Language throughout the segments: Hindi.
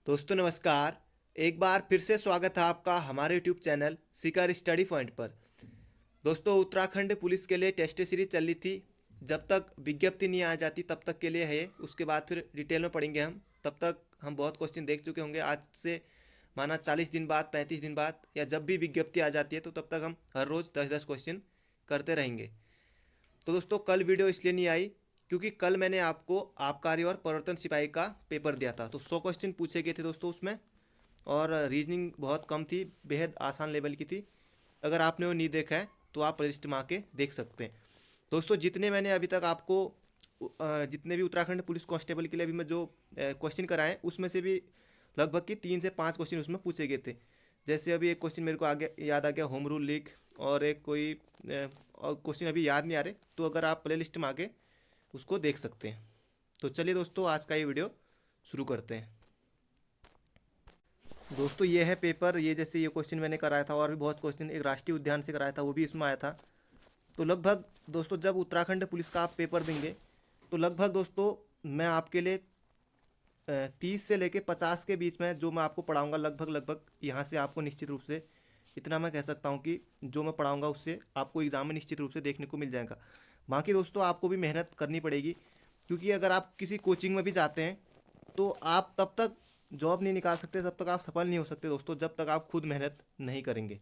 दोस्तों नमस्कार। एक बार फिर से स्वागत है आपका हमारे YouTube channel Sikar study point पर। दोस्तों उत्तराखंड पुलिस के लिए टेस्ट सीरीज चल रही थी। जब तक विज्ञप्ति नहीं आ जाती तब तक के लिए है, उसके बाद फिर डिटेल में पढ़ेंगे हम। तब तक हम बहुत क्वेश्चन देख चुके होंगे। आज से माना 40 दिन बाद, 35 दिन बाद या जब भी विज्ञप्ति आ जाती है तो तब तक हम हर रोज़ 10-10 क्वेश्चन करते रहेंगे। तो दोस्तों कल वीडियो इसलिए नहीं आई क्योंकि कल मैंने आपको आबकारी और प्रवर्तन सिपाही का पेपर दिया था, तो 100 क्वेश्चन पूछे गए थे दोस्तों उसमें, और रीजनिंग बहुत कम थी, बेहद आसान लेवल की थी। अगर आपने वो नहीं देखा है तो आप प्लेलिस्ट में आके देख सकते हैं। दोस्तों जितने मैंने अभी तक आपको जितने भी उत्तराखंड पुलिस कांस्टेबल के लिए अभी मैं जो क्वेश्चन कराए उसमें से भी लगभग कि 3 से 5 क्वेश्चन उसमें पूछे गए थे। जैसे अभी एक क्वेश्चन मेरे को आगे याद आ गया, होम रूल लीक, और एक कोई और क्वेश्चन अभी याद नहीं आ रहे, तो अगर आप प्ले लिस्ट में आके उसको देख सकते हैं। तो चलिए दोस्तों आज का ये वीडियो शुरू करते हैं। दोस्तों ये है पेपर, ये जैसे ये क्वेश्चन मैंने कराया था और भी बहुत क्वेश्चन एक राष्ट्रीय उद्यान से कराया था, वो भी इसमें आया था। तो लगभग दोस्तों जब उत्तराखंड पुलिस का आप पेपर देंगे तो लगभग दोस्तों मैं आपके लिए 30 से लेके 50 के बीच में जो मैं आपको पढ़ाऊँगा, लगभग लगभग यहाँ से आपको निश्चित रूप से इतना मैं कह सकता हूँ कि जो मैं पढ़ाऊँगा उससे आपको एग्ज़ाम में निश्चित रूप से देखने को मिल जाएगा। बाकी दोस्तों आपको भी मेहनत करनी पड़ेगी, क्योंकि अगर आप किसी कोचिंग में भी जाते हैं तो आप तब तक जॉब नहीं निकाल सकते, तब तक आप सफल नहीं हो सकते दोस्तों, जब तक आप खुद मेहनत नहीं करेंगे।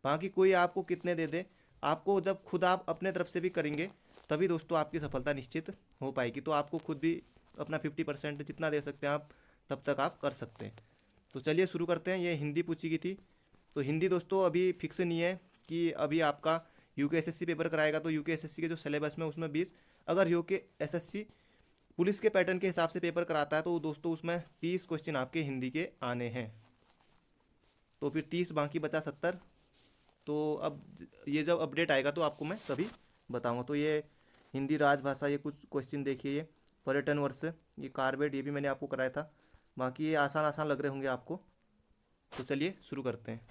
बाकी कोई आपको कितने दे दे, आपको जब खुद आप अपने तरफ से भी करेंगे तभी दोस्तों आपकी सफलता निश्चित हो पाएगी। तो आपको खुद भी अपना 50% जितना दे सकते हैं आप, तब तक आप कर सकते हैं। तो चलिए शुरू करते हैं। ये हिंदी पूछी गई थी, तो हिंदी दोस्तों अभी फिक्स नहीं है कि अभी आपका यूके पेपर कराएगा तो यूके के जो सिलेबस में उसमें 20, अगर यूके पुलिस के पैटर्न के हिसाब से पेपर कराता है तो दोस्तों उसमें 30 क्वेश्चन आपके हिंदी के आने हैं। तो फिर 30 बाकी बचा 70। तो अब ये जब अपडेट आएगा तो आपको मैं तभी बताऊंगा। तो ये हिंदी राजभाषा, ये कुछ क्वेश्चन देखिए, ये पर्यटन वर्ष, ये कार्बेट, ये भी मैंने आपको कराया था। बाकी ये आसान आसान लग रहे होंगे आपको। तो चलिए शुरू करते हैं।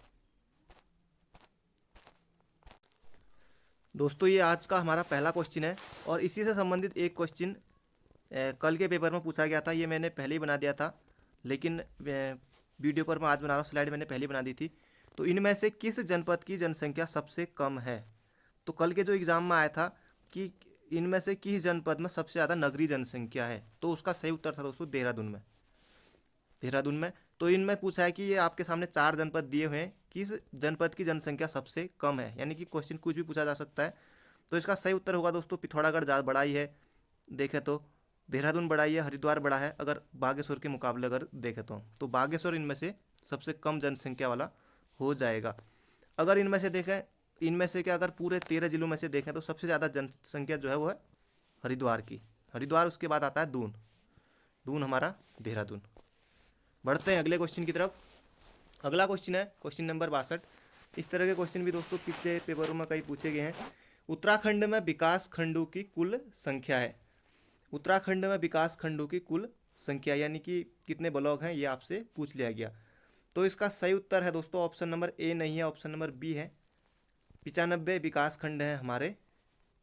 दोस्तों ये आज का हमारा पहला क्वेश्चन है और इसी से संबंधित एक क्वेश्चन कल के पेपर में पूछा गया था। ये मैंने पहले ही बना दिया था, लेकिन वीडियो पर मैं आज बना रहा हूँ, स्लाइड मैंने पहले बना दी थी। तो इनमें से किस जनपद की जनसंख्या सबसे कम है? तो कल के जो एग्ज़ाम में आया था कि इनमें से किस जनपद में सबसे ज़्यादा नगरीय जनसंख्या है, तो उसका सही उत्तर था दोस्तों देहरादून में। देहरादून में। तो इनमें पूछा है कि ये आपके सामने 4 जनपद दिए हुए हैं, किस जनपद की जनसंख्या सबसे कम है, यानी कि क्वेश्चन कुछ भी पूछा जा सकता है। तो इसका सही उत्तर होगा दोस्तों पिथौरागढ़ ज़्यादा बड़ा ही है, देखें तो देहरादून बड़ा ही है, हरिद्वार बड़ा है अगर बागेश्वर के मुकाबले अगर देखें तो बागेश्वर इनमें से सबसे कम जनसंख्या वाला हो जाएगा। अगर इनमें से देखें, इनमें से क्या अगर पूरे 13 जिलों में से देखें तो सबसे ज़्यादा जनसंख्या जो है वो है हरिद्वार की। हरिद्वार, उसके बाद आता है दून, दून हमारा देहरादून। बढ़ते हैं अगले क्वेश्चन की तरफ। अगला क्वेश्चन है क्वेश्चन नंबर 62। इस तरह के क्वेश्चन भी दोस्तों पिछले पेपरों में कई पूछे गए हैं। उत्तराखंड में विकास खंडों की कुल संख्या है। उत्तराखंड में विकास खंडों की कुल संख्या यानी कि कितने ब्लॉक हैं, ये आपसे पूछ लिया गया। तो इसका सही उत्तर है दोस्तों ऑप्शन नंबर ए नहीं है, ऑप्शन नंबर बी है। 95 विकास खंड हैं हमारे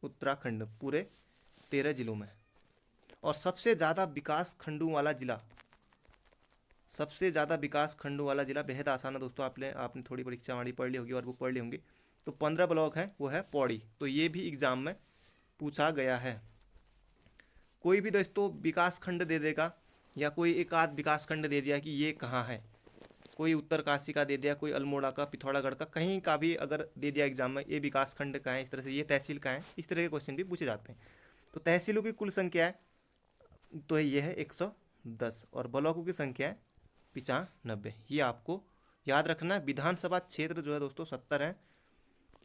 उत्तराखंड पूरे 13 जिलों में। और सबसे ज़्यादा विकास खंडों वाला जिला, सबसे ज़्यादा विकास खंडों वाला जिला बेहद आसान है दोस्तों, आपने थोड़ी परीक्षा हमारी पढ़ ली होगी और वो पढ़ ली होंगी। तो 15 ब्लॉक हैं, वो है पौड़ी। तो ये भी एग्जाम में पूछा गया है। कोई भी दोस्तों विकास खंड दे देगा या कोई एक आध विकास खंड दे दिया कि ये कहाँ है, कोई उत्तरकाशी का दे दिया, कोई अल्मोड़ा का, पिथौरागढ़ का, कहीं का भी अगर दे दिया एग्जाम में ये विकास खंड का है, इस तरह से ये तहसील का है, इस तरह के क्वेश्चन भी पूछे जाते हैं। तो तहसीलों की कुल संख्या है तो ये है 110 और ब्लॉकों की संख्या है 95। ये आपको याद रखना है। विधानसभा क्षेत्र जो है दोस्तों 70 हैं,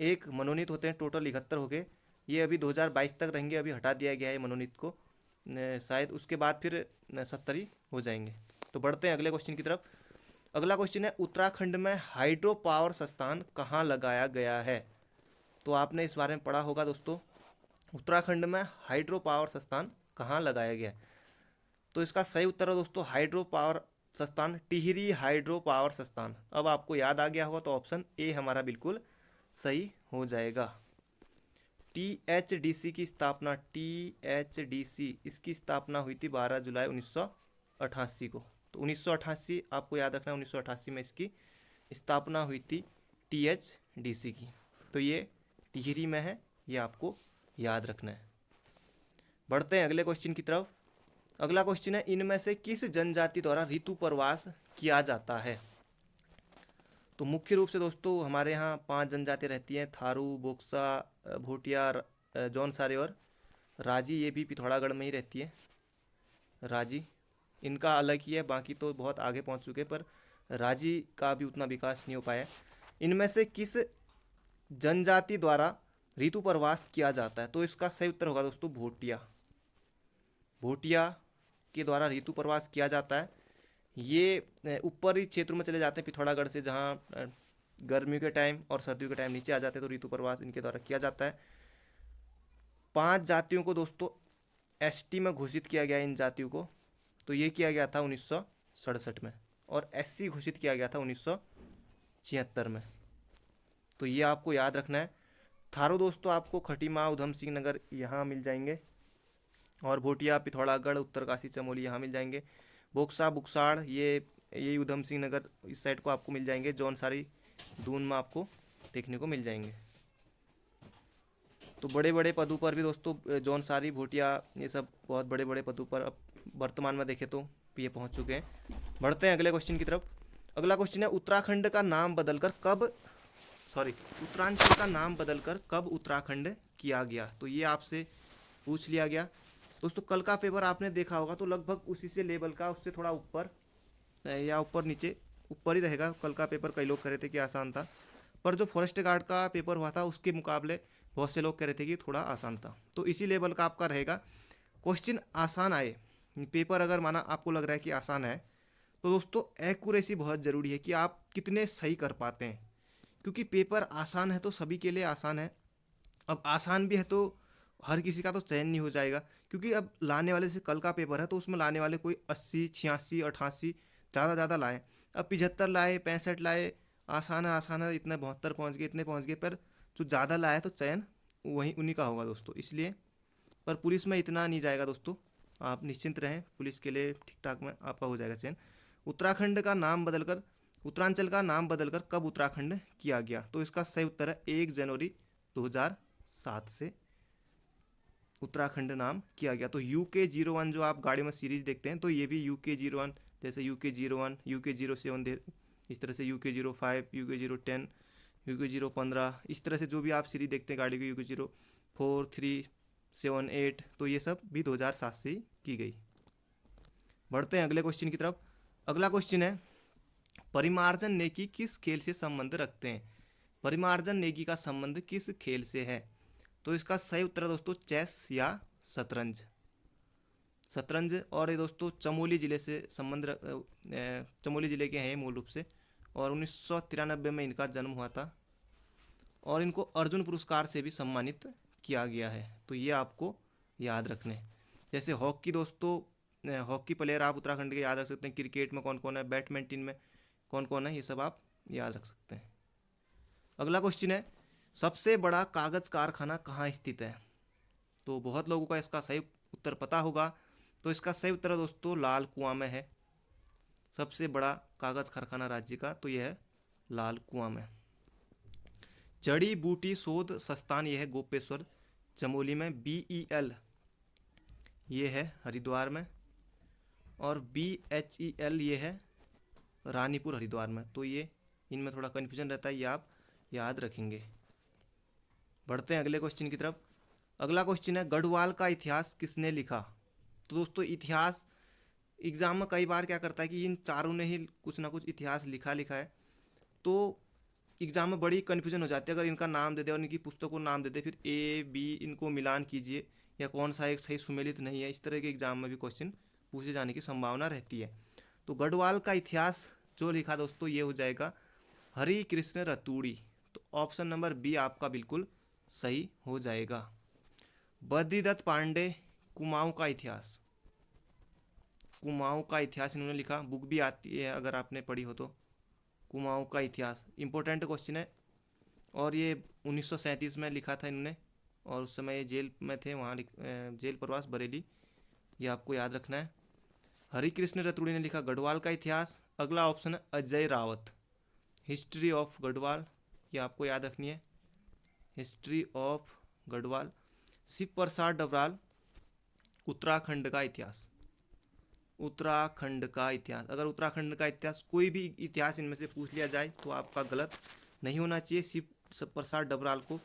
एक मनोनीत होते हैं, टोटल 71 हो गए। ये अभी 2022 तक रहेंगे, अभी हटा दिया गया है मनोनीत को, शायद उसके बाद फिर 70 ही हो जाएंगे। तो बढ़ते हैं अगले क्वेश्चन की तरफ। अगला क्वेश्चन है उत्तराखंड में हाइड्रो पावर संस्थान कहाँ लगाया गया है? तो आपने इस बारे में पढ़ा होगा दोस्तों, उत्तराखंड में हाइड्रो पावर संस्थान कहाँ लगाया गया है? तो इसका सही उत्तर है दोस्तों हाइड्रो पावर संस्थान, टिहरी हाइड्रो पावर संस्थान। अब आपको याद आ गया होगा तो ऑप्शन ए हमारा बिल्कुल सही हो जाएगा। THDC की स्थापना, THDC इसकी स्थापना हुई थी 12 जुलाई 1988 को। तो 1988 आपको याद रखना है, 1988 में इसकी स्थापना हुई थी THDC की। तो ये टिहरी में है, ये आपको याद रखना है। बढ़ते हैं अगले क्वेश्चन की तरफ। अगला क्वेश्चन है, इनमें से किस जनजाति द्वारा ऋतु प्रवास किया जाता है? तो मुख्य रूप से दोस्तों हमारे यहाँ 5 जनजाति रहती हैं, थारू, बोक्सा, भोटिया, जौनसारी और राजी। ये भी पिथौरागढ़ में ही रहती है राजी। इनका अलग ही है, बाकी तो बहुत आगे पहुँच चुके, पर राजी का भी उतना विकास नहीं हो पाया। इनमें से किस जनजाति द्वारा ऋतु प्रवास किया जाता है? तो इसका सही उत्तर होगा दोस्तों भोटिया। भोटिया के द्वारा ऋतु प्रवास किया जाता है। ये ऊपरी क्षेत्रों में चले जाते हैं पिथौरागढ़ से, जहाँ गर्मियों के टाइम और सर्दियों के टाइम नीचे आ जाते हैं, तो ऋतु प्रवास इनके द्वारा किया जाता है। 5 जातियों को दोस्तों ST में घोषित किया गया, इन जातियों को। तो ये किया गया था 1967 में, और SC घोषित किया गया था 1976 में। तो ये आपको याद रखना है। थारू दोस्तों आपको खटीमा, उधम सिंह नगर यहाँ मिल जाएंगे, और भोटिया, पिथौरागढ़, उत्तरकाशी, चमोली यहाँ मिल जाएंगे। बोक्सा, बुक्साड़ ये यही उधम सिंह नगर इस साइड को आपको मिल जाएंगे। जौनसारी, दून में आपको देखने को मिल जाएंगे। तो बड़े बड़े पदों पर भी दोस्तों जौनसारी, भोटिया, ये सब बहुत बड़े बड़े पदों पर अब वर्तमान में देखें तो ये पहुंच चुके हैं। बढ़ते हैं अगले क्वेश्चन की तरफ। अगला क्वेश्चन है, उत्तराखंड का नाम बदलकर कब उत्तरांचल का नाम बदलकर कब उत्तराखंड किया गया? तो ये आपसे पूछ लिया गया दोस्तों। कल का पेपर आपने देखा होगा, तो लगभग उसी से लेवल का, उससे थोड़ा ऊपर या ऊपर नीचे, ऊपर ही रहेगा। कल का पेपर कई लोग कह रहे थे कि आसान था, पर जो फॉरेस्ट गार्ड का पेपर हुआ था उसके मुकाबले बहुत से लोग कह रहे थे कि थोड़ा आसान था। तो इसी लेवल का आपका रहेगा। क्वेश्चन आसान आए, पेपर अगर माना आपको लग रहा है कि आसान है, तो दोस्तों एक्यूरेसी बहुत ज़रूरी है कि आप कितने सही कर पाते हैं, क्योंकि पेपर आसान है तो सभी के लिए आसान है। अब आसान भी है तो हर किसी का तो चयन नहीं हो जाएगा, क्योंकि अब लाने वाले से कल का पेपर है तो उसमें लाने वाले कोई 80, 86, 88 ज़्यादा लाए। अब 75 लाए, 65 लाए, आसान है, इतने 72 पहुँच गए, इतने पहुँच गए, पर जो ज़्यादा लाए तो चयन वहीं उन्हीं का होगा दोस्तों। इसलिए पर पुलिस में इतना नहीं जाएगा दोस्तों, आप निश्चिंत रहें, पुलिस के लिए ठीक ठाक में आपका हो जाएगा चयन। उत्तराखंड का नाम बदलकर, उत्तरांचल का नाम बदलकर कब उत्तराखंड किया गया? तो इसका सही उत्तर है 1 जनवरी 2007 से उत्तराखंड नाम किया गया। तो UK01 जो आप गाड़ी में सीरीज देखते हैं, तो ये भी UK01, जैसे UK01, UK07, इस तरह से UK05, UK010, UK015, इस तरह से जो भी आप सीरीज देखते हैं गाड़ी की, UK04, 3, 7, 8, तो ये सब भी 2007 से ही की गई। बढ़ते हैं अगले क्वेश्चन की तरफ। अगला क्वेश्चन है, परिमार्जन नेकी किस खेल से संबंध रखते हैं? परिमार्जन नेकी का संबंध किस खेल से है? तो इसका सही उत्तर है दोस्तों चेस या शतरंज। शतरंज, और ये दोस्तों चमोली ज़िले से चमोली ज़िले के हैं मूल रूप से, और 1993 में इनका जन्म हुआ था, और इनको अर्जुन पुरस्कार से भी सम्मानित किया गया है। तो ये आपको याद रखने। जैसे हॉकी दोस्तों, हॉकी प्लेयर आप उत्तराखंड के याद रख सकते हैं। क्रिकेट में कौन कौन है, बैडमिंटन में कौन कौन है, ये सब आप याद रख सकते हैं। अगला क्वेश्चन है, सबसे बड़ा कागज़ कारखाना कहाँ स्थित है? तो बहुत लोगों का इसका सही उत्तर पता होगा। तो इसका सही उत्तर है दोस्तों लाल कुआं में है। सबसे बड़ा कागज़ कारखाना राज्य का तो यह है लाल कुआं में। जड़ी बूटी शोध संस्थान यह है गोपेश्वर, चमोली में। BEL ये है हरिद्वार में, और BHEL ये है रानीपुर हरिद्वार में। तो ये इनमें थोड़ा कन्फ्यूजन रहता है, ये आप याद रखेंगे। बढ़ते हैं अगले क्वेश्चन की तरफ। अगला क्वेश्चन है, गढ़वाल का इतिहास किसने लिखा? तो दोस्तों इतिहास एग्जाम में कई बार क्या करता है कि इन चारों ने ही कुछ ना कुछ इतिहास लिखा है, तो एग्जाम में बड़ी कन्फ्यूजन हो जाती है। अगर इनका नाम दे दे और इनकी पुस्तक को नाम दे दे, फिर A, B इनको मिलान कीजिए, या कौन सा एक सही सुमेलित नहीं है, इस तरह के एग्जाम में भी क्वेश्चन पूछे जाने की संभावना रहती है। तो गढ़वाल का इतिहास जो लिखा दोस्तों ये हो जाएगा हरि कृष्ण रतूड़ी। तो ऑप्शन नंबर B आपका बिल्कुल सही हो जाएगा। बद्रीदत्त पांडे, कुमाऊं का इतिहास, कुमाऊं का इतिहास इन्होंने लिखा, बुक भी आती है अगर आपने पढ़ी हो तो। कुमाऊं का इतिहास इंपॉर्टेंट क्वेश्चन है, और ये 1937 में लिखा था इन्होंने, और उस समय ये जेल में थे, वहाँ जेल प्रवास बरेली, ये आपको याद रखना है। हरिकृष्ण रतुड़ी ने लिखा गढ़वाल का इतिहास। अगला ऑप्शन है अजय रावत, हिस्ट्री ऑफ गढ़वाल, ये आपको याद रखनी है, हिस्ट्री ऑफ गढ़वाल। शिव प्रसाद डबराल, उत्तराखंड का इतिहास, उत्तराखंड का इतिहास। अगर उत्तराखंड का इतिहास कोई भी इतिहास इनमें से पूछ लिया जाए तो आपका गलत नहीं होना चाहिए। शिव प्रसाद डबराल को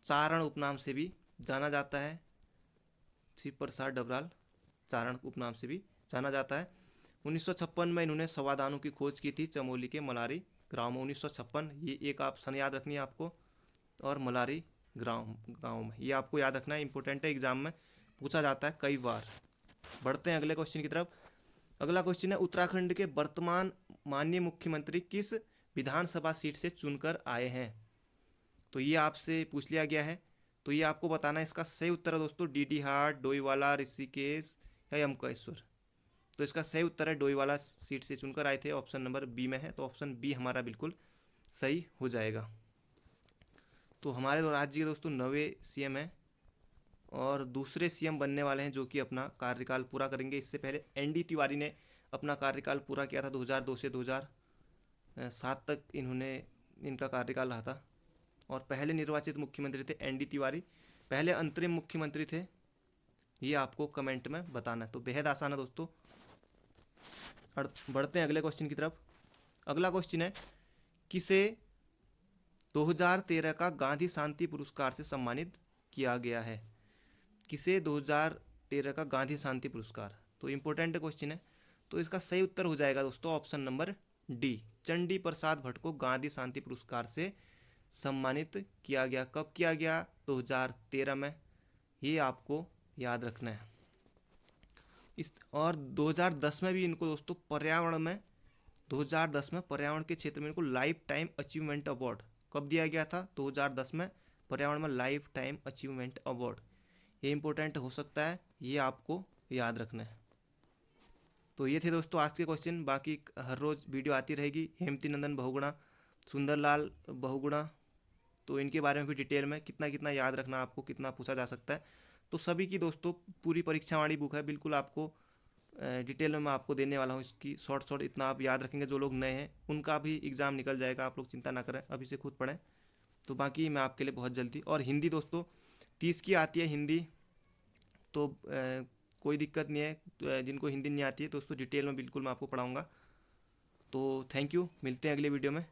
चारण उपनाम से भी जाना जाता है, शिव प्रसाद डबराल चारण उपनाम से भी जाना जाता है। 1956 में इन्होंने संवादानों की खोज की थी चमोली के मलारी गाँव में। 1956, ये एक ऑप्शन याद रखनी है आपको, और मलारी गाँव में, ये आपको याद रखना है, इंपॉर्टेंट है, एग्जाम में पूछा जाता है कई बार। बढ़ते हैं अगले क्वेश्चन की तरफ। अगला क्वेश्चन है उत्तराखंड के वर्तमान माननीय मुख्यमंत्री किस विधानसभा सीट से चुनकर आए हैं। तो ये आपसे पूछ लिया गया है, तो ये आपको बताना है। इसका सही उत्तर है दोस्तों डीडीहाट, डोईवाला, ऋषिकेश या यमकेश्वर। तो इसका सही उत्तर है डोईवाला सीट से चुनकर आए थे, ऑप्शन नंबर बी में है, तो ऑप्शन बी हमारा बिल्कुल सही हो जाएगा। तो हमारे राज्य के दोस्तों 9वें सीएम हैं और दूसरे सीएम बनने वाले हैं जो कि अपना कार्यकाल पूरा करेंगे। इससे पहले एनडी तिवारी ने अपना कार्यकाल पूरा किया था 2002 से 2007 तक इनका कार्यकाल रहा था, और पहले निर्वाचित मुख्यमंत्री थे एनडी तिवारी, पहले अंतरिम मुख्यमंत्री थे। ये आपको कमेंट में बताना है, तो बेहद आसान है दोस्तों। बढ़ते हैं अगले क्वेश्चन की तरफ। अगला क्वेश्चन है किसे 2013 का गांधी शांति पुरस्कार से सम्मानित किया गया है। किसे 2013 का गांधी शांति पुरस्कार, तो इम्पोर्टेंट क्वेश्चन है। तो इसका सही उत्तर हो जाएगा दोस्तों option number D, Chandi Prasad Bhatt को गांधी शांति पुरस्कार से सम्मानित किया गया। कब किया गया? 2013 में, ये आपको याद रखना है। और 2010 में भी इनको दोस्तों पर्यावरण में, 2010 में पर्यावरण के क्षेत्र में इनको लाइफ टाइम अचीवमेंट अवार्ड कब दिया गया था? 2010 में पर्यावरण में लाइफ टाइम अचीवमेंट अवार्ड। ये इंपॉर्टेंट हो सकता है, ये आपको याद रखना है। तो ये थे दोस्तों आज के क्वेश्चन। बाकी हर रोज़ वीडियो आती रहेगी। हेमती नंदन बहुगुणा, सुंदरलाल बहुगुणा, तो इनके बारे में भी डिटेल में कितना कितना याद रखना आपको, कितना पूछा जा सकता है। तो सभी की दोस्तों पूरी परीक्षावाणी बुक है, बिल्कुल आपको डिटेल में मैं आपको देने वाला हूँ। इसकी शॉर्ट इतना आप याद रखेंगे। जो लोग नए हैं उनका भी एग्ज़ाम निकल जाएगा, आप लोग चिंता ना करें, अभी से खुद पढ़ें। तो बाकी मैं आपके लिए बहुत जल्दी, और हिंदी दोस्तों 30 की आती है हिंदी, तो कोई दिक्कत नहीं है। जिनको हिंदी नहीं आती है दोस्तों डिटेल में बिल्कुल मैं आपको पढ़ाऊँगा। तो थैंक यू, मिलते हैं अगले वीडियो में।